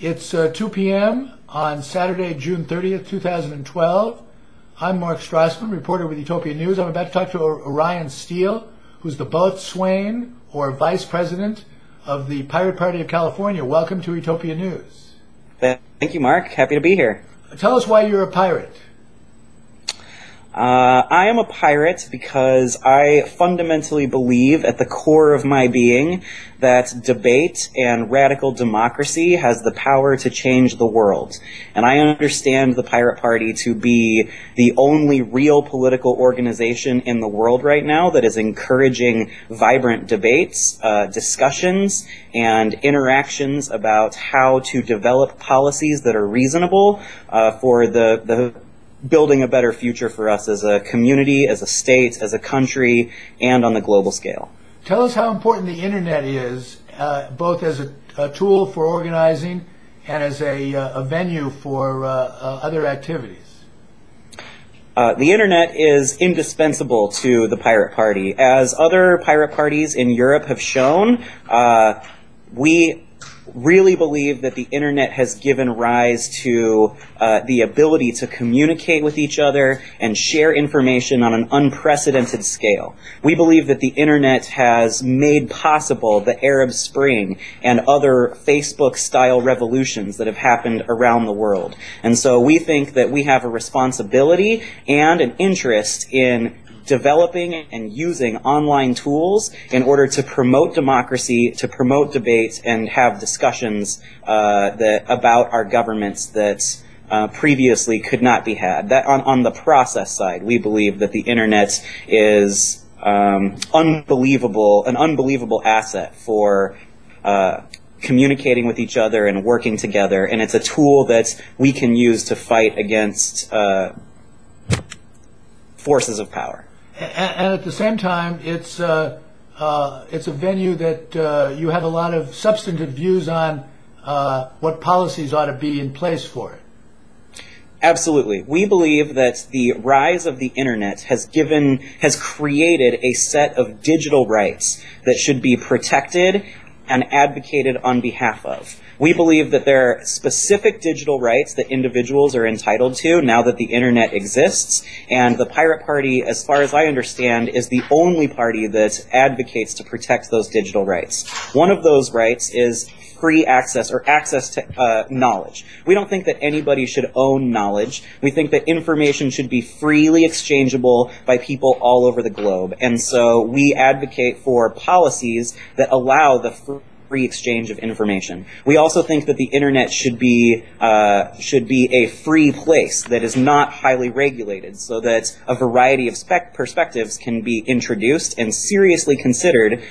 It's 2 p.m. on Saturday, June 30th, 2012. I'm Mark Strassman, reporter with Utopia News. I'm about to talk to Orion Steele, who's the Boatswain, or Vice President of the Pirate Party of California. Welcome to Utopia News. Thank you, Mark. Happy to be here. Tell us why you're a pirate. I am a pirate because I fundamentally believe at the core of my being that debate and radical democracy has the power to change the world. And I understand the Pirate Party to be the only real political organization in the world right now that is encouraging vibrant debates, discussions, and interactions about how to develop policies that are reasonable for the building a better future for us as a community, as a state, as a country, and on the global scale. Tell us how important the Internet is, both as a tool for organizing and as a venue for other activities. The Internet is indispensable to the Pirate Party. As other pirate parties in Europe have shown, we really believe that the Internet has given rise to the ability to communicate with each other and share information on an unprecedented scale. We believe that the Internet has made possible the Arab Spring and other Facebook-style revolutions that have happened around the world. And so we think that we have a responsibility and an interest in developing and using online tools in order to promote democracy, to promote debate, and have discussions about our governments that previously could not be had. That on the process side, we believe that the Internet is an unbelievable asset for communicating with each other and working together, and it's a tool that we can use to fight against forces of power. And at the same time, it's a venue that you have a lot of substantive views on what policies ought to be in place for it. Absolutely. We believe that the rise of the Internet has created a set of digital rights that should be protected and advocated on behalf of. We believe that there are specific digital rights that individuals are entitled to now that the Internet exists, and the Pirate Party, as far as I understand, is the only party that advocates to protect those digital rights. One of those rights is free access, or access to knowledge. We don't think that anybody should own knowledge. We think that information should be freely exchangeable by people all over the globe. And so we advocate for policies that allow the free exchange of information. We also think that the Internet should be a free place that is not highly regulated, so that a variety of perspectives can be introduced and seriously considered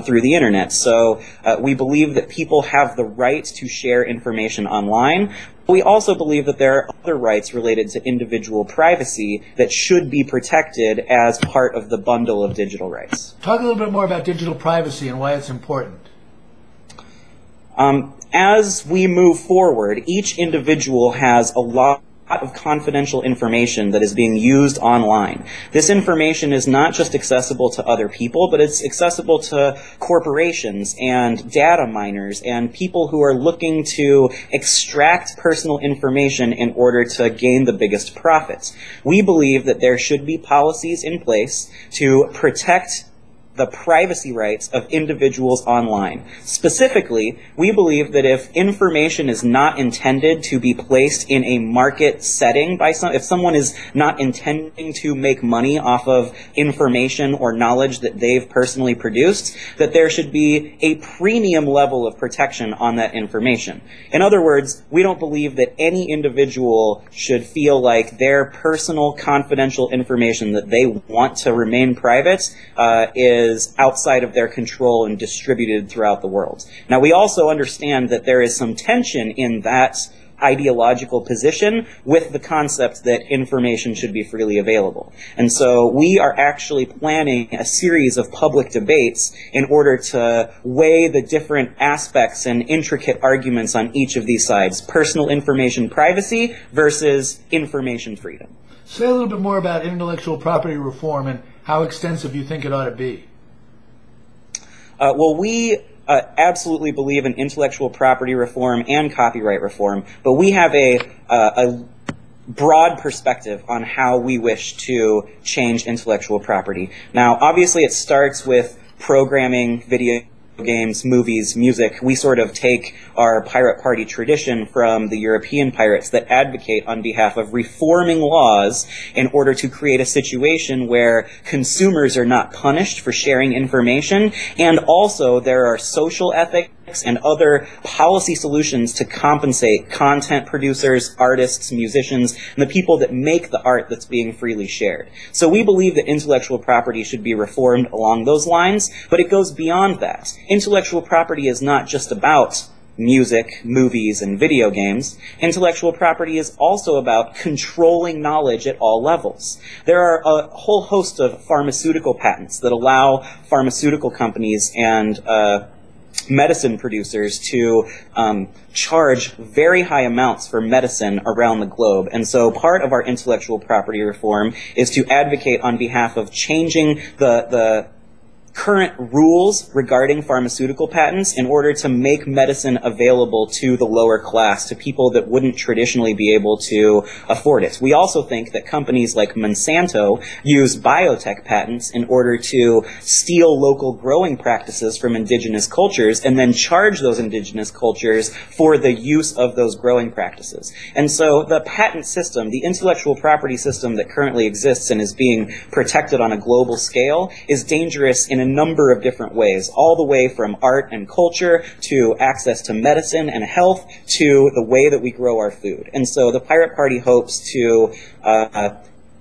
through the Internet. So we believe that people have the right to share information online. We also believe that there are other rights related to individual privacy that should be protected as part of the bundle of digital rights. Talk a little bit more about digital privacy and why it's important. As we move forward, each individual has a lot of confidential information that is being used online. This information is not just accessible to other people, but it's accessible to corporations and data miners and people who are looking to extract personal information in order to gain the biggest profits. We believe that there should be policies in place to protect the privacy rights of individuals online. Specifically, we believe that if information is not intended to be placed in a market setting by if someone is not intending to make money off of information or knowledge that they've personally produced, that there should be a premium level of protection on that information. In other words, we don't believe that any individual should feel like their personal confidential information that they want to remain private is outside of their control and distributed throughout the world. Now, we also understand that there is some tension in that ideological position with the concept that information should be freely available. And so we are actually planning a series of public debates in order to weigh the different aspects and intricate arguments on each of these sides: personal information privacy versus information freedom. Say a little bit more about intellectual property reform and how extensive you think it ought to be. Well, we absolutely believe in intellectual property reform and copyright reform, but we have a broad perspective on how we wish to change intellectual property. Now, obviously, it starts with programming, video games, movies, music. We sort of take our pirate party tradition from the European pirates that advocate on behalf of reforming laws in order to create a situation where consumers are not punished for sharing information, and also there are social ethics and other policy solutions to compensate content producers, artists, musicians, and the people that make the art that's being freely shared. So we believe that intellectual property should be reformed along those lines, but it goes beyond that. Intellectual property is not just about music, movies, and video games. Intellectual property is also about controlling knowledge at all levels. There are a whole host of pharmaceutical patents that allow pharmaceutical companies and medicine producers to charge very high amounts for medicine around the globe. And so part of our intellectual property reform is to advocate on behalf of changing the current rules regarding pharmaceutical patents in order to make medicine available to the lower class, to people that wouldn't traditionally be able to afford it. We also think that companies like Monsanto use biotech patents in order to steal local growing practices from indigenous cultures and then charge those indigenous cultures for the use of those growing practices. And so the patent system, the intellectual property system that currently exists and is being protected on a global scale is dangerous in a number of different ways, all the way from art and culture to access to medicine and health to the way that we grow our food. And so the Pirate Party hopes to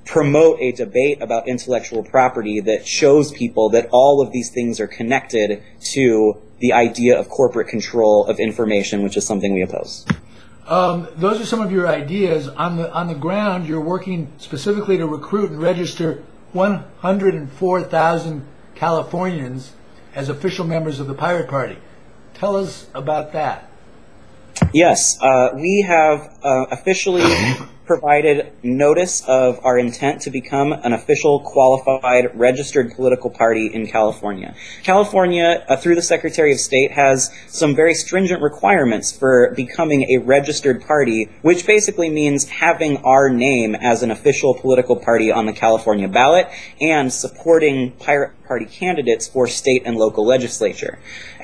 promote a debate about intellectual property that shows people that all of these things are connected to the idea of corporate control of information, which is something we oppose. Those are some of your ideas. On the ground, you're working specifically to recruit and register 104,000 Californians as official members of the Pirate Party. Tell us about that. Yes, we have officially provided notice of our intent to become an official, qualified, registered political party in California. California, through the Secretary of State, has some very stringent requirements for becoming a registered party, which basically means having our name as an official political party on the California ballot and supporting Pirate Party candidates for state and local legislature.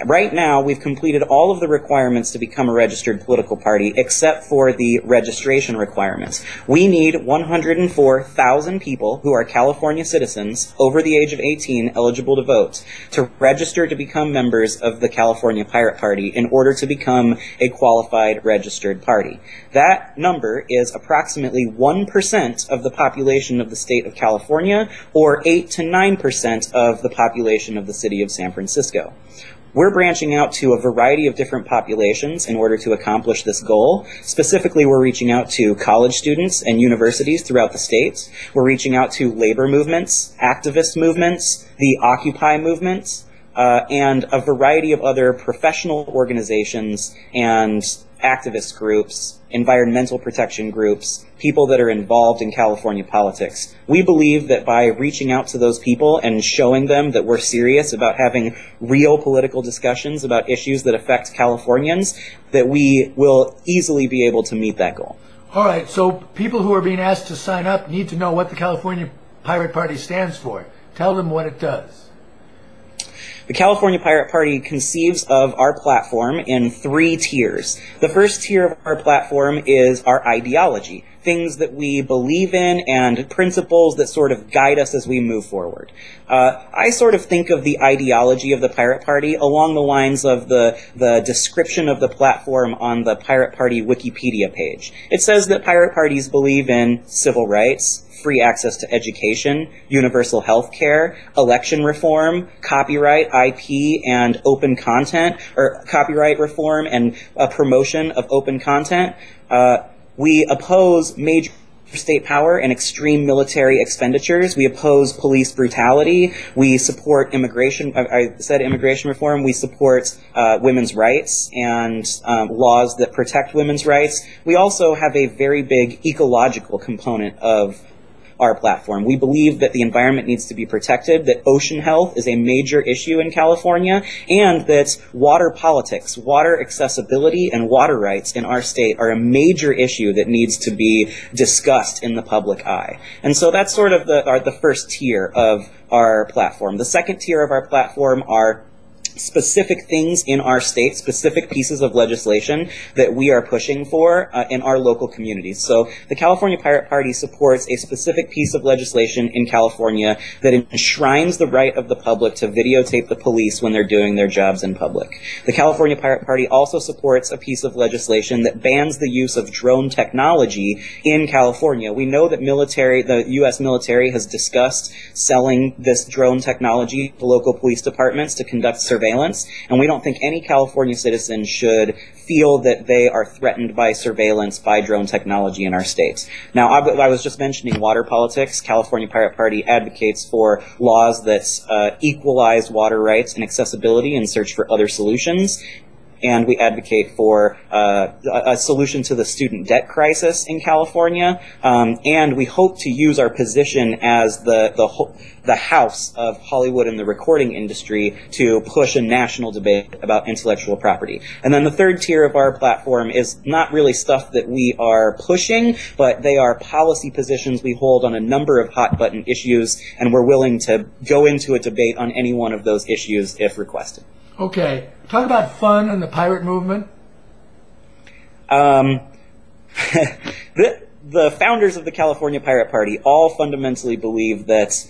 Right now, we've completed all of the requirements to become a registered political party except for the registration requirements. We need 104,000 people who are California citizens over the age of 18 eligible to vote to register to become members of the California Pirate Party in order to become a qualified registered party. That number is approximately 1% of the population of the state of California, or 8 to 9% of the population of the city of San Francisco. We're branching out to a variety of different populations in order to accomplish this goal. Specifically, we're reaching out to college students and universities throughout the state. We're reaching out to labor movements, activist movements, the Occupy movement, and a variety of other professional organizations and activist groups, environmental protection groups, people that are involved in California politics. We believe that by reaching out to those people and showing them that we're serious about having real political discussions about issues that affect Californians, that we will easily be able to meet that goal. All right, so people who are being asked to sign up need to know what the California Pirate Party stands for. Tell them what it does. The California Pirate Party conceives of our platform in 3 tiers. The first tier of our platform is our ideology, things that we believe in and principles that sort of guide us as we move forward. I sort of think of the ideology of the Pirate Party along the lines of the description of the platform on the Pirate Party Wikipedia page. It says that pirate parties believe in civil rights, free access to education, universal health care, election reform, copyright, IP, and open content, or copyright reform and promotion of open content. We oppose major state power and extreme military expenditures. We oppose police brutality. We support immigration. I said immigration reform. We support women's rights and laws that protect women's rights. We also have a very big ecological component of our platform. We believe that the environment needs to be protected, that ocean health is a major issue in California, and that water politics, water accessibility, and water rights in our state are a major issue that needs to be discussed in the public eye. And so that's sort of the first tier of our platform. The second tier of our platform are specific things in our state, specific pieces of legislation that we are pushing for in our local communities. So the California Pirate Party supports a specific piece of legislation in California that enshrines the right of the public to videotape the police when they're doing their jobs in public. The California Pirate Party also supports a piece of legislation that bans the use of drone technology in California. We know that the U.S. military has discussed selling this drone technology to local police departments to conduct surveillance, and we don't think any California citizen should feel that they are threatened by surveillance by drone technology in our state. Now, I was just mentioning water politics. California Pirate Party advocates for laws that equalize water rights and accessibility and search for other solutions. And we advocate for a solution to the student debt crisis in California. And we hope to use our position as the house of Hollywood and the recording industry to push a national debate about intellectual property. And then the third tier of our platform is not really stuff that we are pushing, but they are policy positions we hold on a number of hot-button issues, and we're willing to go into a debate on any one of those issues if requested. Okay. Talk about fun and the pirate movement. The founders of the California Pirate Party all fundamentally believe that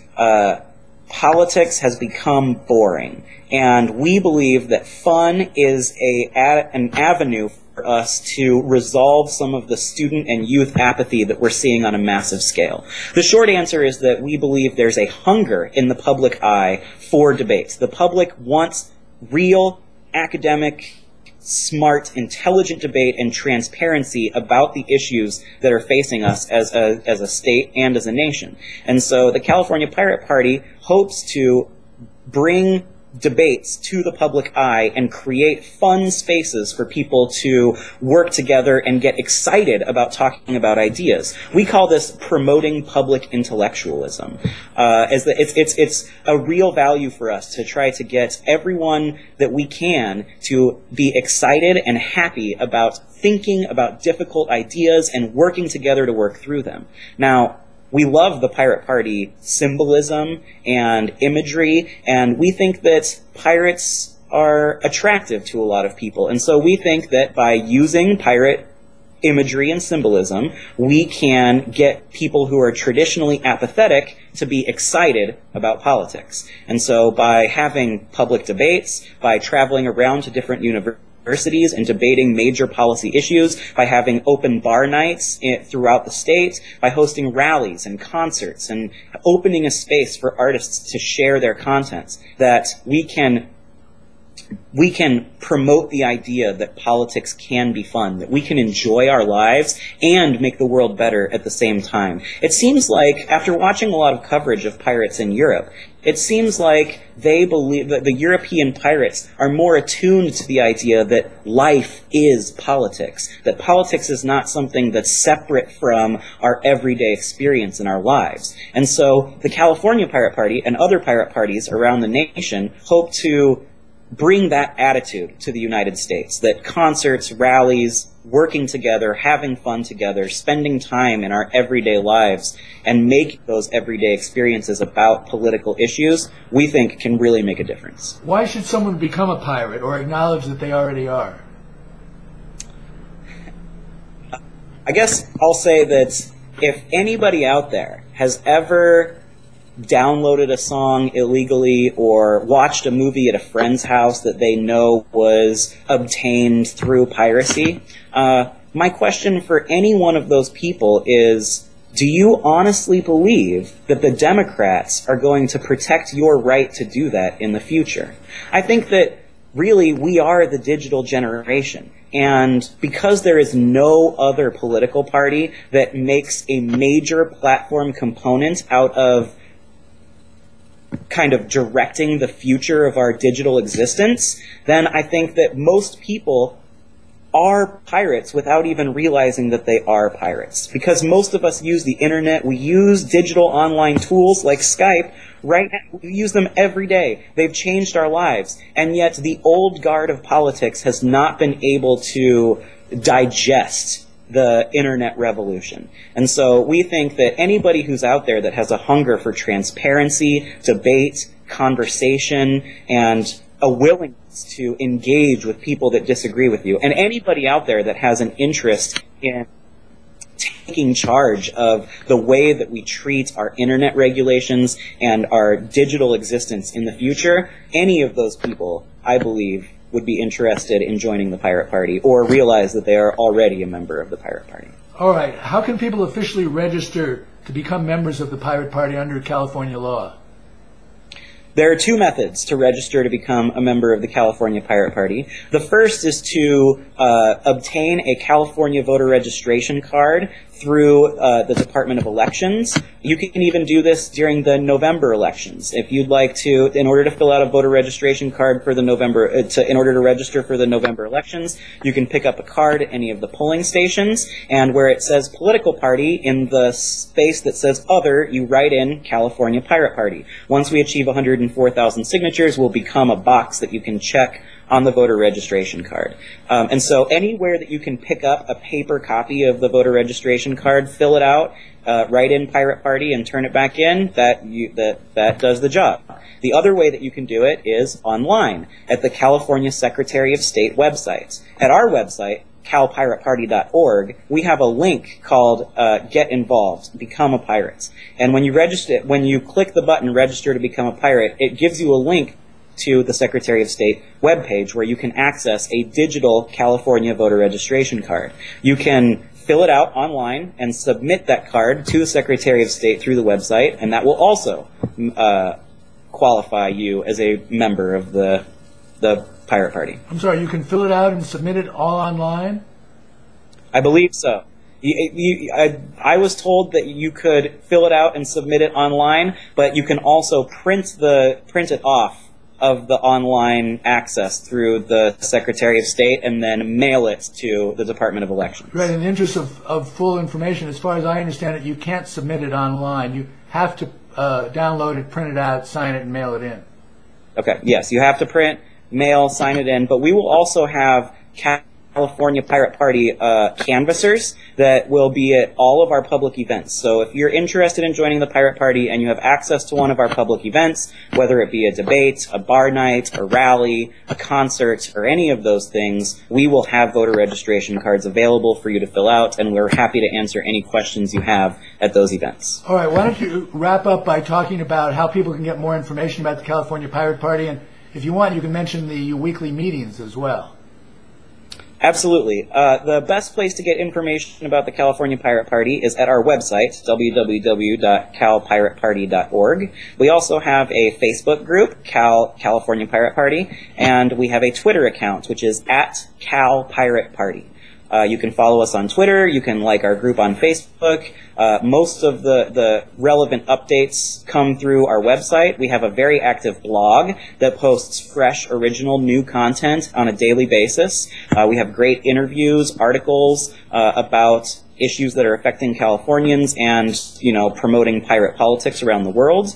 politics has become boring. And we believe that fun is an avenue for us to resolve some of the student and youth apathy that we're seeing on a massive scale. The short answer is that we believe there's a hunger in the public eye for debates. The public wants real, academic, smart, intelligent debate and transparency about the issues that are facing us as a state and as a nation. And so the California Pirate Party hopes to bring debates to the public eye and create fun spaces for people to work together and get excited about talking about ideas. We call this promoting public intellectualism. It's a real value for us to try to get everyone that we can to be excited and happy about thinking about difficult ideas and working together to work through them. Now, we love the Pirate Party symbolism and imagery, and we think that pirates are attractive to a lot of people. And so we think that by using pirate imagery and symbolism, we can get people who are traditionally apathetic to be excited about politics. And so by having public debates, by traveling around to different universities and debating major policy issues, by having open bar nights throughout the state, by hosting rallies and concerts and opening a space for artists to share their contents, that we can promote the idea that politics can be fun, that we can enjoy our lives and make the world better at the same time. It seems like, after watching a lot of coverage of pirates in Europe, it seems like they believe that the European pirates are more attuned to the idea that life is politics, that politics is not something that's separate from our everyday experience in our lives. And so the California Pirate Party and other pirate parties around the nation hope to bring that attitude to the United States, that concerts, rallies, working together, having fun together, spending time in our everyday lives, and make those everyday experiences about political issues, we think can really make a difference. Why should someone become a pirate or acknowledge that they already are? I guess I'll say that if anybody out there has ever downloaded a song illegally or watched a movie at a friend's house that they know was obtained through piracy, my question for any one of those people is, do you honestly believe that the Democrats are going to protect your right to do that in the future? I think that really we are the digital generation. And because there is no other political party that makes a major platform component out of kind of directing the future of our digital existence, then I think that most people are pirates without even realizing that they are pirates. Because most of us use the internet, we use digital online tools like Skype. Right now, we use them every day. They've changed our lives. And yet the old guard of politics has not been able to digest the internet revolution. And so we think that anybody who's out there that has a hunger for transparency, debate, conversation, and a willingness to engage with people that disagree with you, and anybody out there that has an interest in taking charge of the way that we treat our internet regulations and our digital existence in the future, any of those people, I believe, would be interested in joining the Pirate Party or realize that they are already a member of the Pirate Party. All right. How can people officially register to become members of the Pirate Party under California law? There are two methods to register to become a member of the California Pirate Party. The first is to obtain a California voter registration card through the Department of Elections. You can even do this during the November elections. If you'd like to, in order to fill out a voter registration card for the in order to register for the November elections, you can pick up a card at any of the polling stations, and where it says political party, in the space that says other, you write in California Pirate Party. Once we achieve 104,000 signatures, we'll become a box that you can check on the voter registration card. And so anywhere that you can pick up a paper copy of the voter registration card, fill it out, write in Pirate Party, and turn it back in, that does the job. The other way that you can do it is online at the California Secretary of State website. At our website, calpirateparty.org, we have a link called Get Involved, Become a Pirate. And when you click the button Register to Become a Pirate, it gives you a link to the Secretary of State webpage where you can access a digital California voter registration card. You can fill it out online and submit that card to the Secretary of State through the website, and that will also qualify you as a member of the Pirate Party. I'm sorry, you can fill it out and submit it all online? I believe so. I was told that you could fill it out and submit it online, but you can also print it off of the online access through the Secretary of State and then mail it to the Department of Elections. Right. In the interest of full information, as far as I understand it, you can't submit it online. You have to download it, print it out, sign it, and mail it in. Okay. Yes, you have to print, mail, sign it in, but we will also have California Pirate Party canvassers that will be at all of our public events. So if you're interested in joining the Pirate Party and you have access to one of our public events, whether it be a debate, a bar night, a rally, a concert, or any of those things, we will have voter registration cards available for you to fill out, and we're happy to answer any questions you have at those events. All right, why don't you wrap up by talking about how people can get more information about the California Pirate Party, and if you want, you can mention the weekly meetings as well. Absolutely. The best place to get information about the California Pirate Party is at our website, www.calpirateparty.org. We also have a Facebook group, California Pirate Party, and we have a Twitter account, which is @CalPirateParty. You can follow us on Twitter. You can like our group on Facebook. Most of the relevant updates come through our website. We have a very active blog that posts fresh, original, new content on a daily basis. We have great interviews, articles about issues that are affecting Californians and, promoting pirate politics around the world.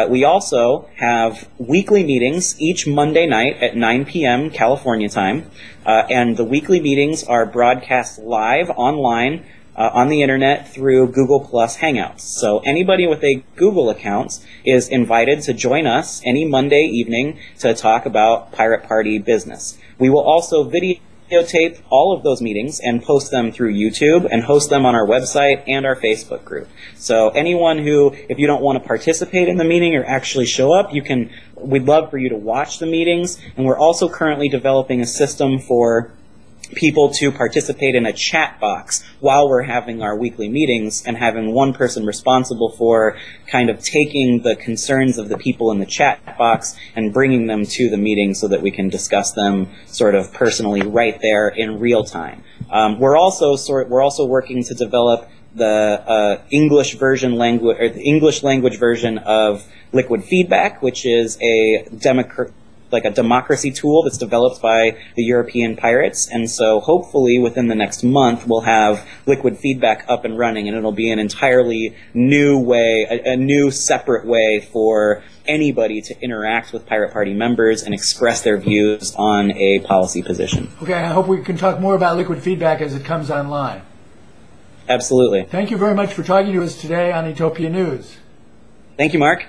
We also have weekly meetings each Monday night at 9 p.m. California time. And the weekly meetings are broadcast live online on the internet through Google Plus Hangouts. So anybody with a Google account is invited to join us any Monday evening to talk about Pirate Party business. We will also videotape all of those meetings and post them through YouTube and host them on our website and our Facebook group. So anyone who, if you don't want to participate in the meeting or actually show up, we'd love for you to watch the meetings. And we're also currently developing a system for people to participate in a chat box while we're having our weekly meetings, and having one person responsible for kind of taking the concerns of the people in the chat box and bringing them to the meeting so that we can discuss them sort of personally right there in real time. We're also working to develop the English language version of Liquid Feedback, which is a like a democracy tool that's developed by the European pirates. And so hopefully within the next month, we'll have liquid feedback up and running, and it'll be an entirely new way, a new separate way for anybody to interact with Pirate Party members and express their views on a policy position. Okay, I hope we can talk more about liquid feedback as it comes online. Absolutely. Thank you very much for talking to us today on Utopia News. Thank you, Mark.